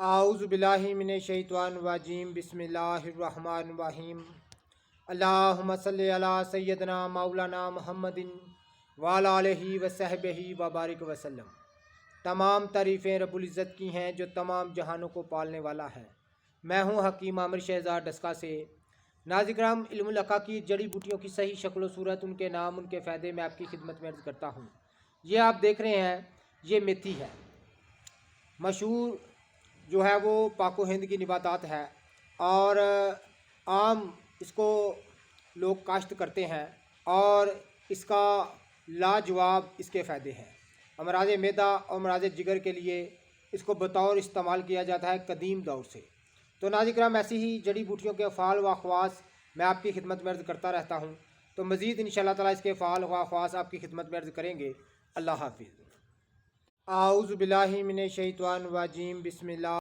आऊज़ु बिल्लाहि मिनश शैतानिर रजीम बिस्मिल्लाहिर्रहमानिर रहीम अल्लाहुम्मा सल्लि अला सय्यदना मौलाना मुहम्मदिन व अला आलिहि व सहबिहि व बारिक वसल्लम। तमाम तारीफ़ें रब्बुल इज़्ज़त की हैं जो तमाम जहानों को पालने वाला है। मैं हूँ हकीम आमिर शहज़ाद डस्का से। नाज़िराम इल्मुल अक़ाक़ीद जड़ी बूटियों की सही शक्ल सूरत, उनके नाम, उनके फ़ायदे में आपकी खिदमत में अर्ज़ करता हूँ। ये आप देख रहे हैं, ये मेथी है, मशहूर जो है वो पाको हिंद की निबातात है और आम इसको लोग काश्त करते हैं और इसका लाजवाब इसके फ़ायदे हैं। अमराज़ मैदा और अमराज़ जिगर के लिए इसको बतौर इस्तेमाल किया जाता है कदीम दौर से। तो नाज़िराम ऐसी ही जड़ी बूटियों के फ़ाल व ख़वास मैं आपकी खिदमत में अर्ज़ करता रहता हूँ। तो मज़ीद इंशाअल्लाह ताला इसके फ़ाल व ख़वास आपकी खिदमत में अर्ज़ करेंगे। अल्लाह हाफ़िज़। आऊज़ु बिल्लाहि मिनश शैतानिर रजीम बिस्मिल्लाह।